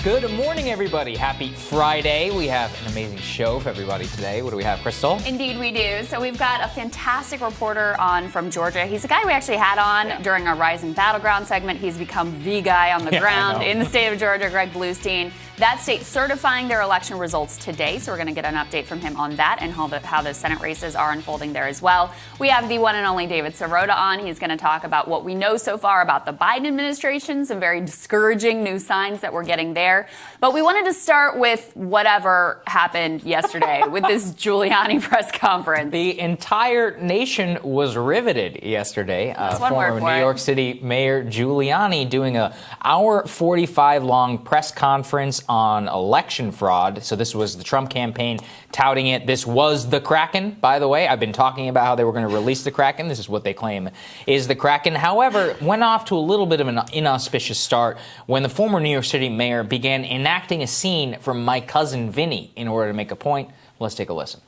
Good morning, everybody. Happy Friday. We have an amazing show for everybody today. What do we have, Krystal? Indeed, we do. So we've got a fantastic reporter on from Georgia. He's a guy we actually had on during our Rising Battleground segment. He's become the guy on the ground in the state of Georgia, Greg Bluestein. That state certifying their election results today, so we're going to get an update from him on that and how the Senate races are unfolding there as well. We have the one and only David Sirota on. He's going to talk about what we know so far about the Biden administration, some very discouraging new signs that we're getting there. But we wanted to start with whatever happened yesterday with this Giuliani press conference. The entire nation was riveted yesterday. That's one word for for New it. York City Mayor Giuliani doing a hour 45 long press conference on election fraud. So this was the Trump campaign touting it. This was the Kraken, by the way. I've been talking about how they were going to release the Kraken. This is what they claim is the Kraken. However, went off to a little bit of an inauspicious start when the former New York City mayor began enacting a scene from My Cousin Vinny in order to make a point. Let's take a listen.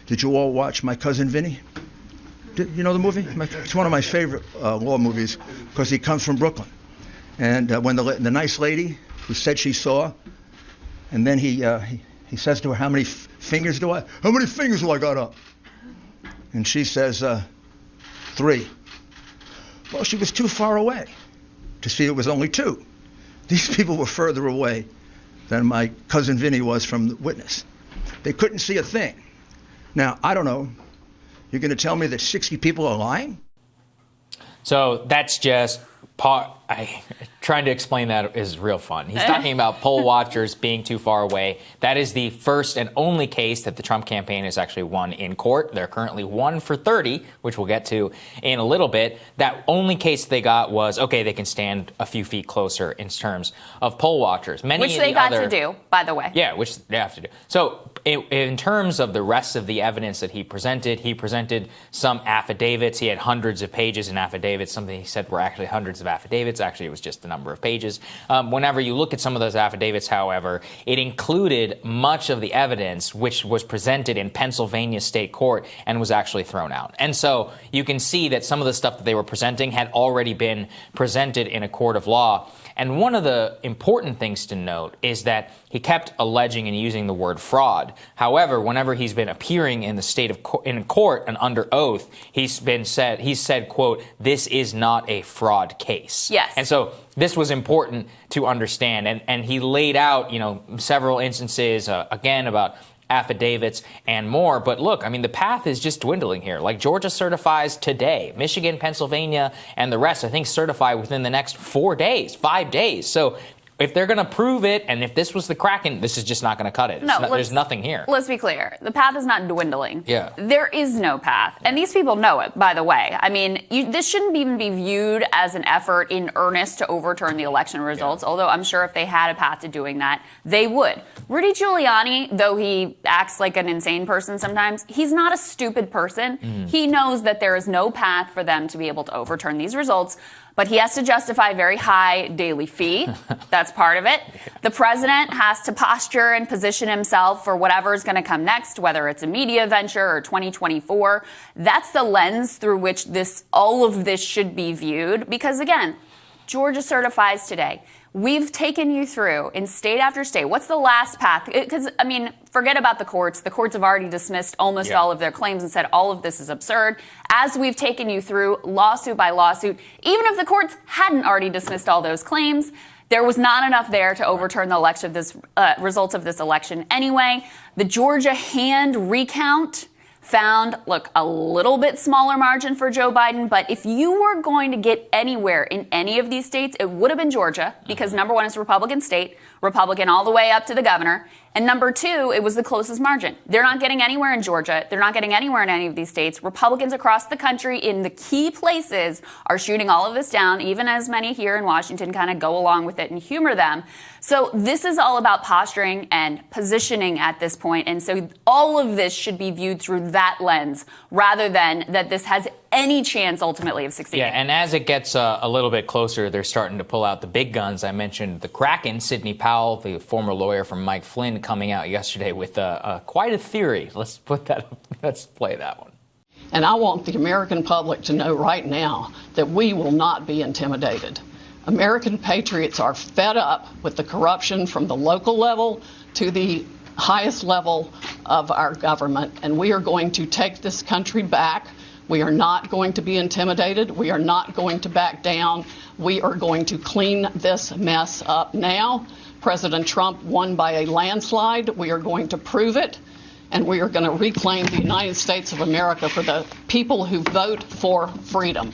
Did you all watch My Cousin Vinny? You know the movie? It's one of my favorite law movies because he comes from Brooklyn. And when the nice lady who said she saw, and then he says to her, how many fingers do I got up? And she says, 3. Well, she was too far away to see it was only 2. These people were further away than my cousin Vinny was from the witness. They couldn't see a thing. Now, I don't know. You're going to tell me that 60 people are lying? So that's just trying to explain that is real fun. He's talking about poll watchers being too far away. That is the first and only case that the Trump campaign has actually won in court. They're currently 1 for 30, which we'll get to in a little bit. That only case they got was, okay, they can stand a few feet closer in terms of poll watchers. Which they got to do, by the way. Yeah, which they have to do. So in terms of the rest of the evidence that he presented some affidavits. He had hundreds of pages in affidavits. Something he said were actually hundreds of affidavits. Actually, it was just the number of pages. Whenever you look at some of those affidavits, however, it included much of the evidence which was presented in Pennsylvania state court and was actually thrown out. And so you can see that some of the stuff that they were presenting had already been presented in a court of law. And one of the important things to note is that he kept alleging and using the word fraud. However, whenever he's been appearing in the state of in court and under oath, he's said, quote, this is not a fraud case. Yes. And so this was important to understand. And he laid out, several instances, again, about affidavits and more. But look, I mean, the path is just dwindling here. Like Georgia certifies today. Michigan, Pennsylvania, and the rest, I think, certify within the next 5 days. So if they're going to prove it, and if this was the Kraken, this is just not going to cut it. There's nothing here. Let's be clear. The path is not dwindling. Yeah. There is no path. And these people know it, by the way. I mean, this shouldn't even be viewed as an effort in earnest to overturn the election results, although I'm sure if they had a path to doing that, they would. Rudy Giuliani, though he acts like an insane person sometimes, he's not a stupid person. He knows that there is no path for them to be able to overturn these results. But he has to justify a very high daily fee. That's part of it. The president has to posture and position himself for whatever is going to come next, whether it's a media venture or 2024. That's the lens through which all of this should be viewed. Because, again, Georgia certifies today. We've taken you through in state after state. What's the last path? Because, I mean, forget about the courts. The courts have already dismissed almost all of their claims and said all of this is absurd. As we've taken you through lawsuit by lawsuit, even if the courts hadn't already dismissed all those claims, there was not enough there to overturn the results of this election anyway. The Georgia hand recount found, a little bit smaller margin for Joe Biden. But if you were going to get anywhere in any of these states, it would have been Georgia, because number one, it's a Republican state, Republican all the way up to the governor. And number two, it was the closest margin. They're not getting anywhere in Georgia. They're not getting anywhere in any of these states. Republicans across the country in the key places are shooting all of this down, even as many here in Washington kind of go along with it and humor them. So this is all about posturing and positioning at this point. And so all of this should be viewed through that lens rather than that this has any chance ultimately of succeeding. Yeah, and as it gets a little bit closer, they're starting to pull out the big guns. I mentioned the Kraken, Sidney Powell, the former lawyer from Mike Flynn, coming out yesterday with quite a theory. Let's play that one. And I want the American public to know right now that we will not be intimidated. American patriots are fed up with the corruption from the local level to the highest level of our government, and we are going to take this country back. We are not going to be intimidated. We are not going to back down. We are going to clean this mess up now. President Trump won by a landslide. We are going to prove it, and we are going to reclaim the United States of America for the people who vote for freedom.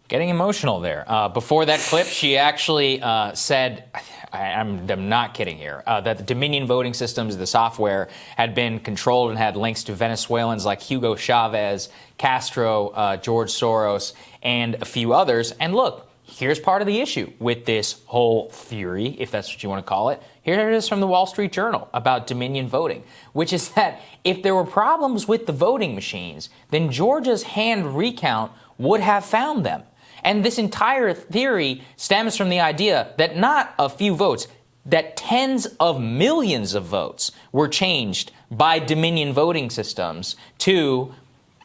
Getting emotional there. Before that clip, she actually said, I'm not kidding here, that the Dominion voting systems, the software, had been controlled and had links to Venezuelans like Hugo Chavez, Castro, George Soros, and a few others. And look, here's part of the issue with this whole theory, if that's what you want to call it. Here it is from the Wall Street Journal about Dominion voting, which is that if there were problems with the voting machines, then Georgia's hand recount would have found them. And this entire theory stems from the idea that not a few votes, that tens of millions of votes were changed by Dominion voting systems to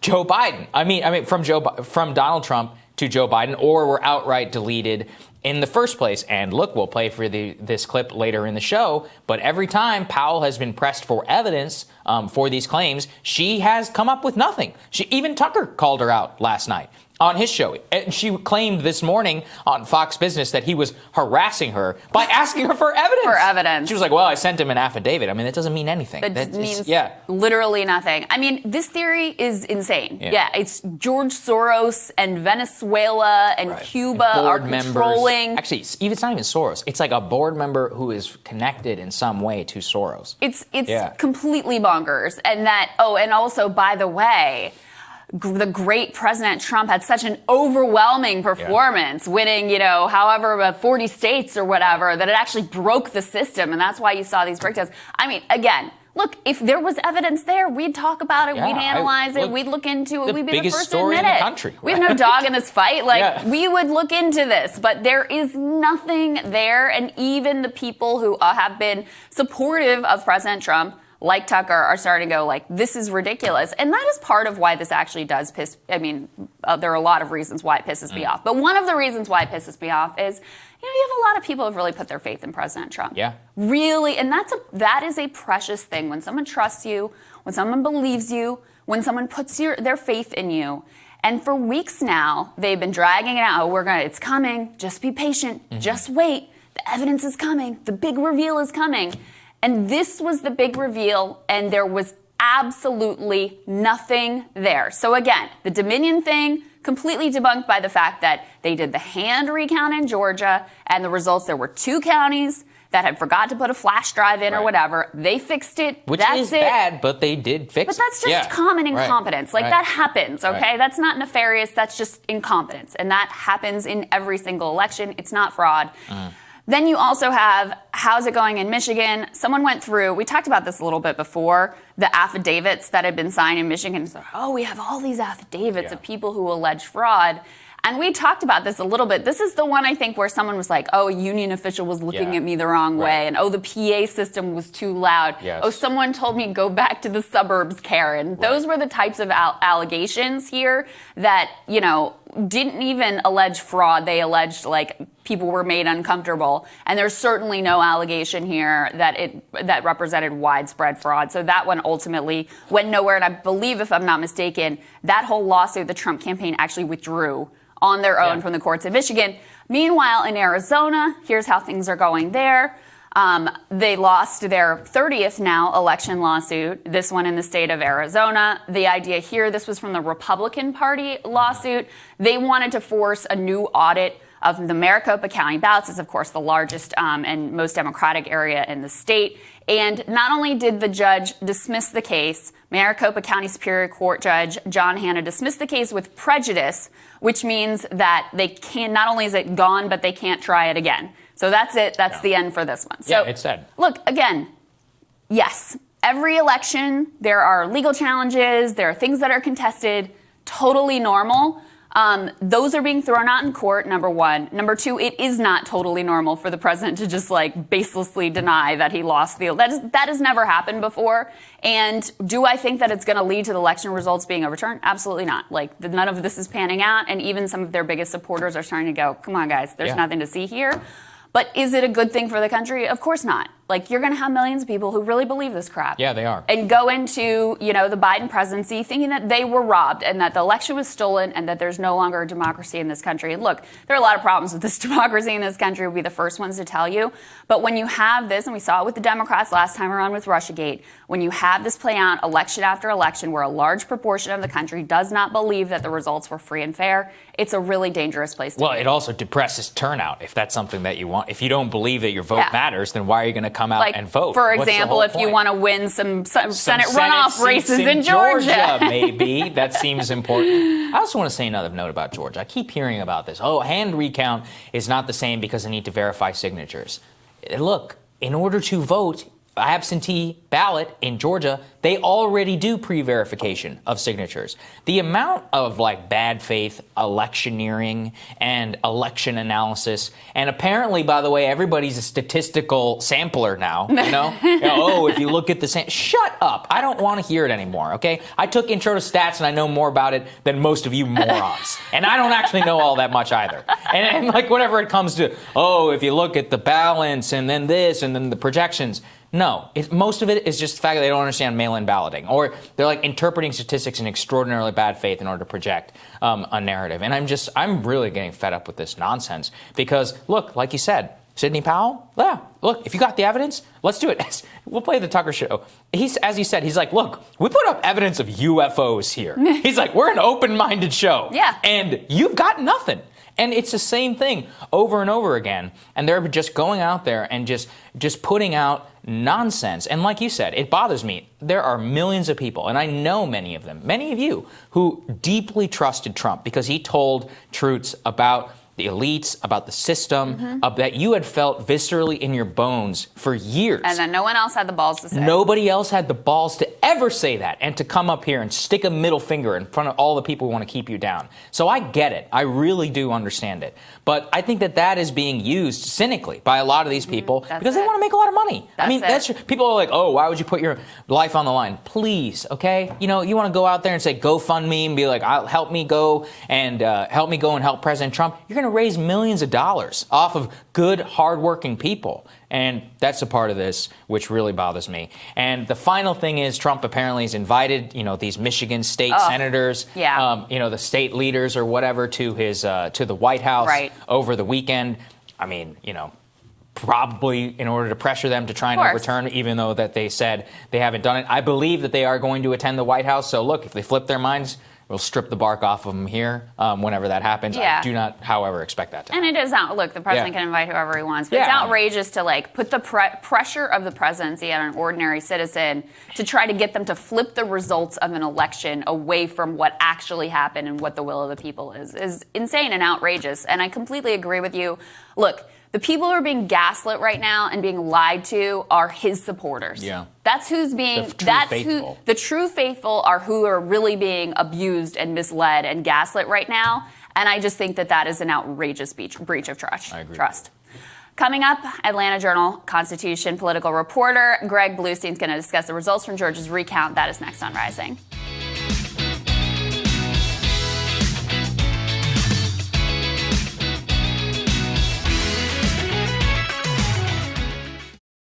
Joe Biden. I mean, from Donald Trump to Joe Biden, or were outright deleted in the first place. And look, we'll play for this clip later in the show, but every time Powell has been pressed for evidence for these claims, she has come up with nothing. Even Tucker called her out last night on his show. And she claimed this morning on Fox Business that he was harassing her by asking her for evidence. For evidence. She was like, well, I sent him an affidavit. I mean, that doesn't mean anything. That means literally nothing. I mean, this theory is insane. Yeah, it's George Soros and Venezuela and Cuba are controlling. Actually, it's not even Soros. It's like a board member who is connected in some way to Soros. It's completely bonkers. And and also, by the way, the great President Trump had such an overwhelming performance, winning, however, 40 states or whatever, that it actually broke the system. And that's why you saw these breakdowns. I mean, again, look, if there was evidence there, we'd talk about it, we'd analyze it, we'd look into it, we'd be the first to admit it. In the country, right? We have no dog in this fight. We would look into this, but there is nothing there. And even the people who have been supportive of President Trump, like Tucker, are starting to go this is ridiculous. And that is part of why this actually does piss. I mean, there are a lot of reasons why it pisses me off. But one of the reasons why it pisses me off is, you have a lot of people who have really put their faith in President Trump. Yeah. Really. And that is a precious thing. When someone trusts you, when someone believes you, when someone puts their faith in you. And for weeks now, they've been dragging it out. It's coming. Just be patient. Mm-hmm. Just wait. The evidence is coming. The big reveal is coming. And this was the big reveal, and there was absolutely nothing there. So again, the Dominion thing, completely debunked by the fact that they did the hand recount in Georgia, and the results, there were 2 counties that had forgot to put a flash drive in or whatever. They fixed it. Which is bad, but they did fix it. But that's just common incompetence. That happens, okay? That's not nefarious. That's just incompetence. And that happens in every single election. It's not fraud. Then you also have, how's it going in Michigan? Someone went through, we talked about this a little bit before, the affidavits that had been signed in Michigan. So, we have all these affidavits of people who allege fraud. And we talked about this a little bit. This is the one, I think, where someone was like, a union official was looking at me the wrong way. And, the PA system was too loud. Yes. Someone told me go back to the suburbs, Karen. Right. Those were the types of allegations here that, didn't even allege fraud. They alleged, people were made uncomfortable. And there's certainly no allegation here that represented widespread fraud. So that one ultimately went nowhere. And I believe, if I'm not mistaken, that whole lawsuit the Trump campaign actually withdrew on their own from the courts in Michigan. Meanwhile, in Arizona, here's how things are going there. They lost their 30th now election lawsuit, this one in the state of Arizona. The idea here, this was from the Republican Party lawsuit. They wanted to force a new audit of the Maricopa County ballots. It's, of course, the largest and most Democratic area in the state. And not only did the judge dismiss the case, Maricopa County Superior Court Judge John Hanna dismissed the case with prejudice, which means that they can, not only is it gone, but they can't try it again. So that's it. That's the end for this one. So, it's dead. Look, again, yes, every election, there are legal challenges, there are things that are contested, totally normal. Those are being thrown out in court, number one. Number two, it is not totally normal for the president to just like baselessly deny that he lost the that has never happened before. And do I think that it's going to lead to the election results being overturned? Absolutely not. Like none of this is panning out, and even some of their biggest supporters are starting to go, come on, guys, there's nothing to see here. But is it a good thing for the country? Of course not. Like, you're going to have millions of people who really believe this crap. Yeah, they are. And go into, the Biden presidency thinking that they were robbed and that the election was stolen and that there's no longer a democracy in this country. And look, there are a lot of problems with this democracy in this country. We'll be the first ones to tell you. But when you have this, and we saw it with the Democrats last time around with Russiagate, when you have this play out election after election where a large proportion of the country does not believe that the results were free and fair, it's a really dangerous place to be. Well, it also depresses turnout if that's something that you want. If you don't believe that your vote matters, then why are you going to come out and vote? For example, if you want to win some Senate runoff races in Georgia. Maybe. That seems important. I also want to say another note about Georgia. I keep hearing about this. Oh, hand recount is not the same because they need to verify signatures. Look, in order to vote absentee ballot in Georgia, they already do pre-verification of signatures. The amount of bad faith electioneering and election analysis, and apparently, by the way, everybody's a statistical sampler now. Oh, if you look at the shut up! I don't want to hear it anymore. Okay, I took intro to stats and I know more about it than most of you morons, and I don't actually know all that much either. And whatever it comes to, if you look at the balance and then this and then the projections. No, most of it is just the fact that they don't understand mail-in balloting, or they're interpreting statistics in extraordinarily bad faith in order to project a narrative. And I'm really getting fed up with this nonsense because, look, like you said, Sidney Powell, look, if you got the evidence, let's do it. We'll play the Tucker show. As he said, he's like, look, we put up evidence of UFOs here. He's like, we're an open-minded show. Yeah. And you've got nothing. And it's the same thing over and over again. And they're just going out there and just putting out nonsense. And like you said, it bothers me. There are millions of people, and I know many of them, many of you, who deeply trusted Trump because he told truths about the elites, about the system, that you had felt viscerally in your bones for years. And then no one else had the balls to say. Nobody else had the balls to ever say that and to come up here and stick a middle finger in front of all the people who want to keep you down. So I get it. I really do understand it. But I think that is being used cynically by a lot of these people because they want to make a lot of money. People are like, oh, why would you put your life on the line? Please, okay? You want to go out there and say GoFundMe and be like, help me go and help President Trump. You're going to raise millions of dollars off of good, hardworking people. And that's a part of this which really bothers me. And the final thing is Trump apparently has invited, these Michigan state senators, the state leaders or whatever to the White House over the weekend. Probably in order to pressure them to try and overturn, even though that they said they haven't done it. I believe that they are going to attend the White House. So look, if they flip their minds, we'll strip the bark off of them here whenever that happens. Yeah. I do not, however, expect that to happen. And it is out. Look, the president can invite whoever he wants, but it's outrageous to put the pressure of the presidency on an ordinary citizen to try to get them to flip the results of an election away from what actually happened and what the will of the people is insane and outrageous. And I completely agree with you. Look, the people who are being gaslit right now and being lied to are his supporters. Yeah. That's who's being, the true faithful are who are really being abused and misled and gaslit right now. And I just think that is an outrageous breach of trust. I agree. Coming up, Atlanta Journal-Constitution political reporter Greg Bluestein's going to discuss the results from Georgia's recount. That is next on Rising.